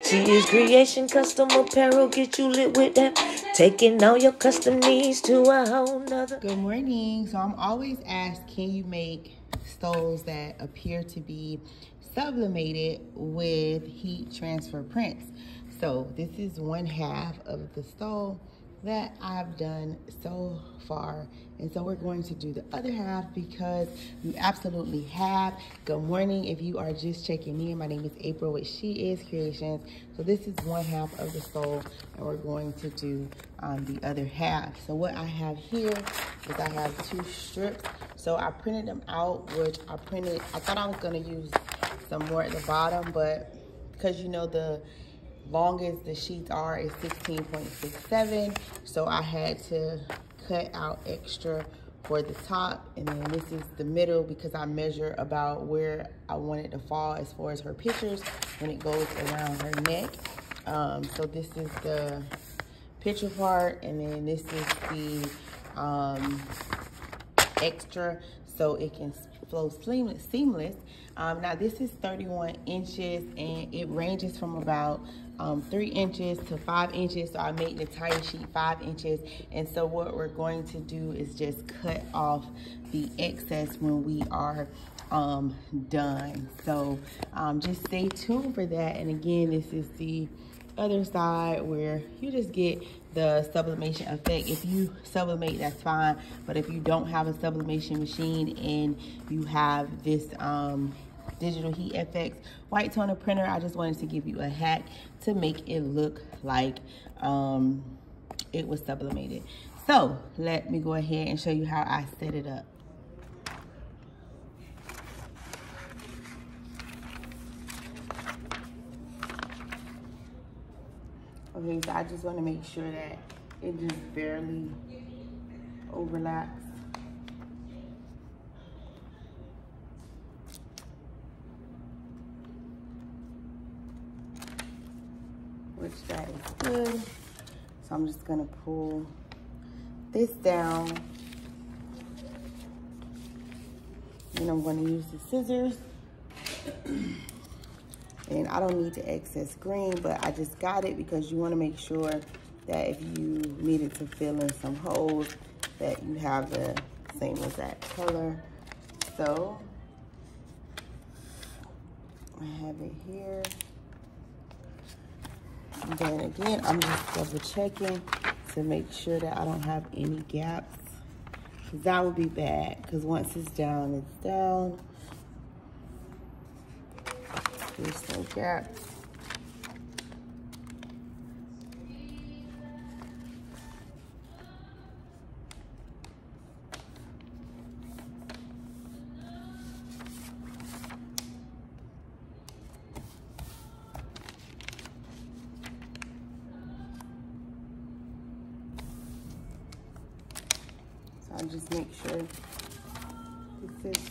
She is creation, custom apparel, get you lit with that. Taking all your custom needs to a whole nother. Good morning. So I'm always asked, can you make stoles that appear to be sublimated with heat transfer prints? So this is one half of the stole that I've done so far, and so we're going to do the other half because you absolutely have. Good morning. If you are just checking in, my name is April with She Is Creations. So this is one half of the stole, and we're going to do the other half. So what I have here is I have 2 strips. So I printed them out, which I thought I was going to use some more at the bottom, but because you know the longest the sheets are is 16.67, so I had to cut out extra for the top, and then this is the middle because I measure about where I want it to fall as far as her pictures when it goes around her neck. So this is the picture part, and then this is the extra, so it can flow seamless. Now this is 31 inches, and it ranges from about 3 inches to 5 inches. So I made the entire sheet 5 inches, and so what we're going to do is just cut off the excess when we are done. So just stay tuned for that. And again, this is the other side where you just get the sublimation effect. If you sublimate, that's fine, but if you don't have a sublimation machine and you have this digital heat effects white toner printer, I just wanted to give you a hack to make it look like it was sublimated. So let me go ahead and show you how I set it up. Okay, so I just want to make sure that it just barely overlaps. Which that is good. So I'm just gonna pull this down. And I'm gonna use the scissors. And I don't need the excess green, but I just got it because you wanna make sure that if you needed to fill in some holes, that you have the same exact color. So I have it here. And then again, I'm just double checking to make sure that I don't have any gaps, because that would be bad, because once it's down, it's down. There's no gaps. I'll just make sure this is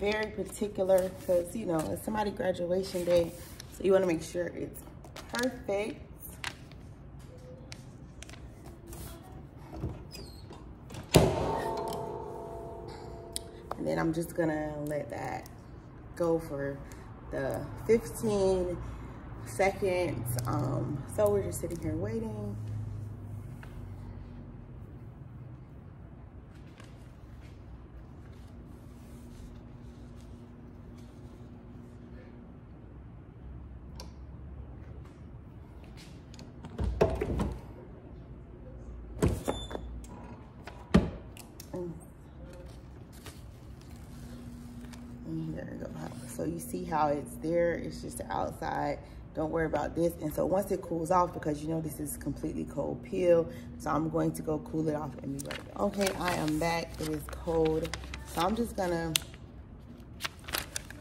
very particular because, you know, it's somebody's graduation day, so you want to make sure it's perfect. And then I'm just gonna let that go for the 15 seconds. So we're just sitting here waiting. There we go. So you see how it's there, it's just the outside. Don't worry about this. And so once it cools off, because you know this is completely cold peel, so I'm going to go cool it off and be right back. Okay, I am back. It is cold. So I'm just gonna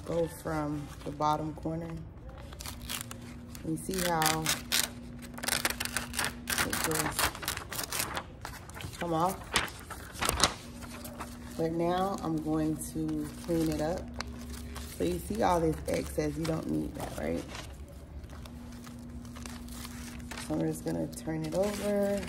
go from the bottom corner. You see how it just come off. But now I'm going to clean it up. So you see all this excess, you don't need that, right? So I'm just gonna turn it over.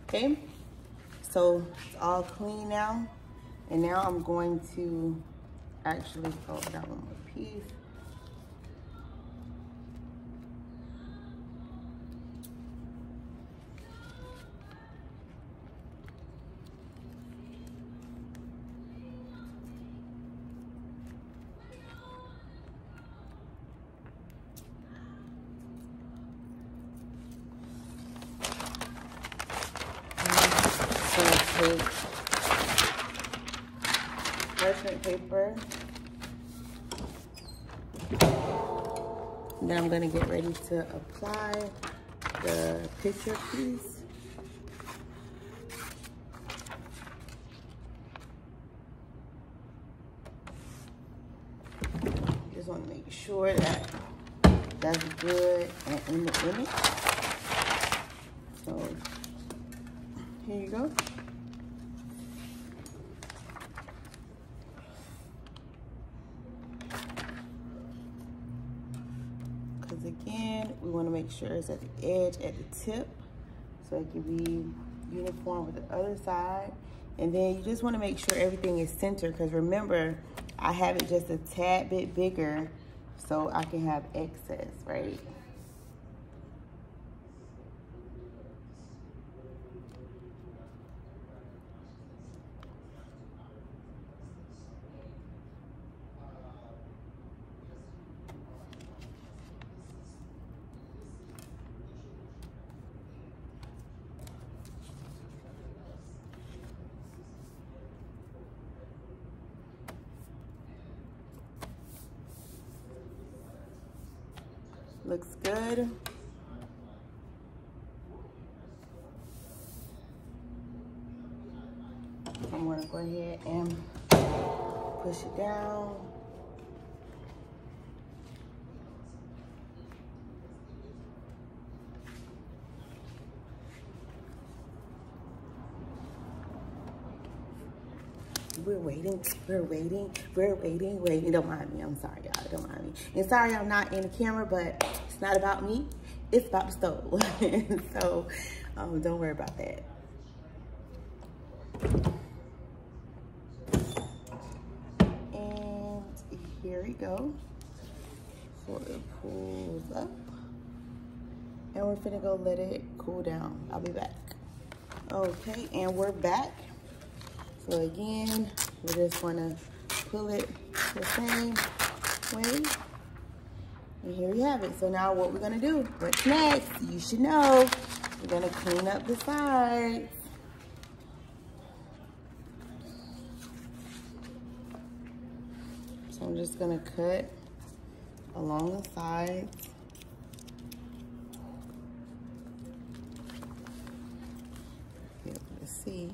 Okay, so it's all clean now. And now I'm going to actually fold down one more piece. Take parchment paper. Then I'm gonna get ready to apply the picture piece. Just wanna make sure that that's good and in the image. So here you go. Because again, we want to make sure it's at the edge, at the tip, so it can be uniform with the other side. And then you just want to make sure everything is centered, because remember, I have it just a tad bit bigger so I can have excess, right? Looks good. I'm gonna go ahead and push it down. We're waiting. Don't mind me, I'm sorry, y'all, don't mind me. And sorry I'm not in the camera, but it's not about me, it's about the stove. So, don't worry about that. And here we go. So it pulls up. And we're finna go let it cool down. I'll be back. Okay, and we're back. So again, we just wanna pull it the same way. And here we have it. So now what we're gonna do, what's next? You should know. We're gonna clean up the sides. So I'm just gonna cut along the sides. Be able to see.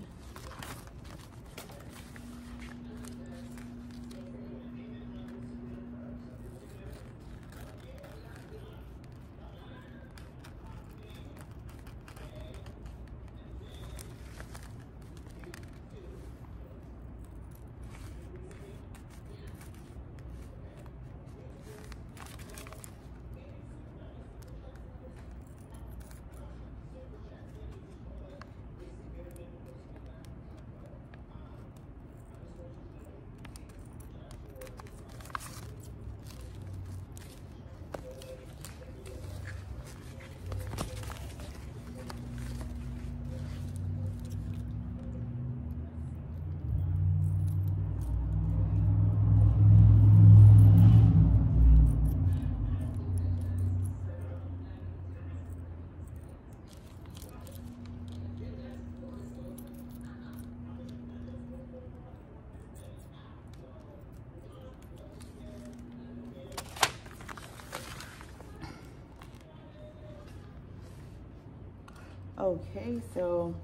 Okay, so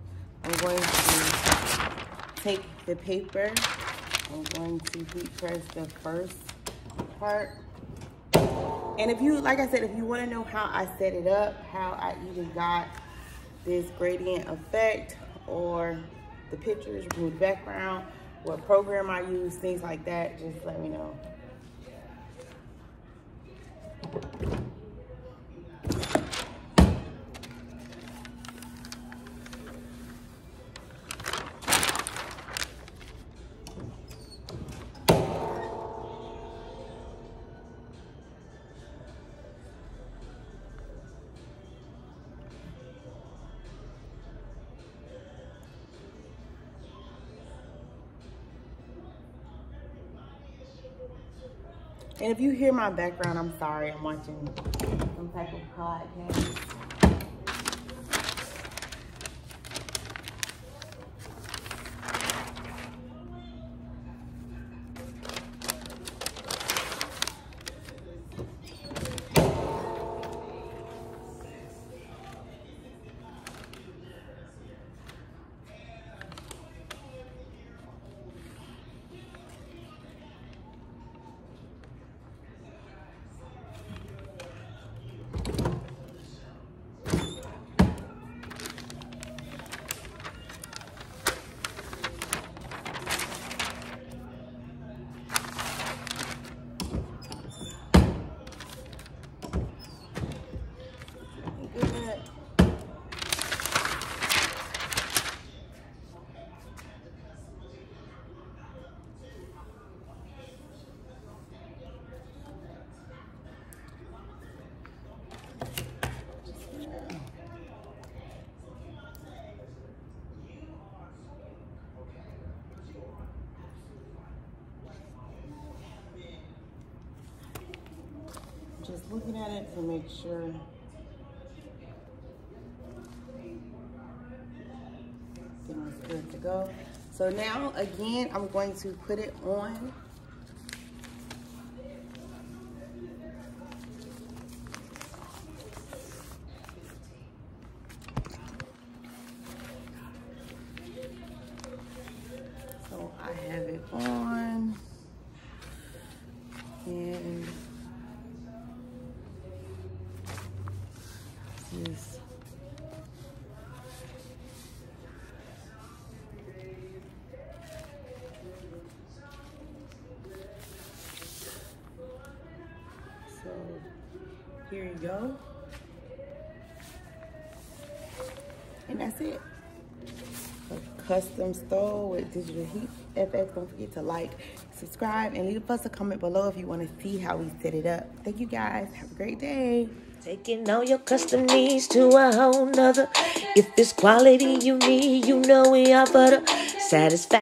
I'm going to take the paper. I'm going to heat press the first part. And if you, like I said, if you want to know how I set it up, how I even got this gradient effect, or the pictures, remove background, what program I use, things like that, just let me know. And if you hear my background, I'm sorry. I'm watching some type of podcast. Just looking at it to make sure everything's good to go. So now, again, I'm going to put it on. So I have it on, and this. So here you go. And that's it. A custom stole with digital heat FX. Don't forget to like, subscribe, and leave us a comment below if you want to see how we set it up. Thank you guys. Have a great day. Taking all your custom needs to a whole nother. If it's quality you need, you know we offer the satisfaction.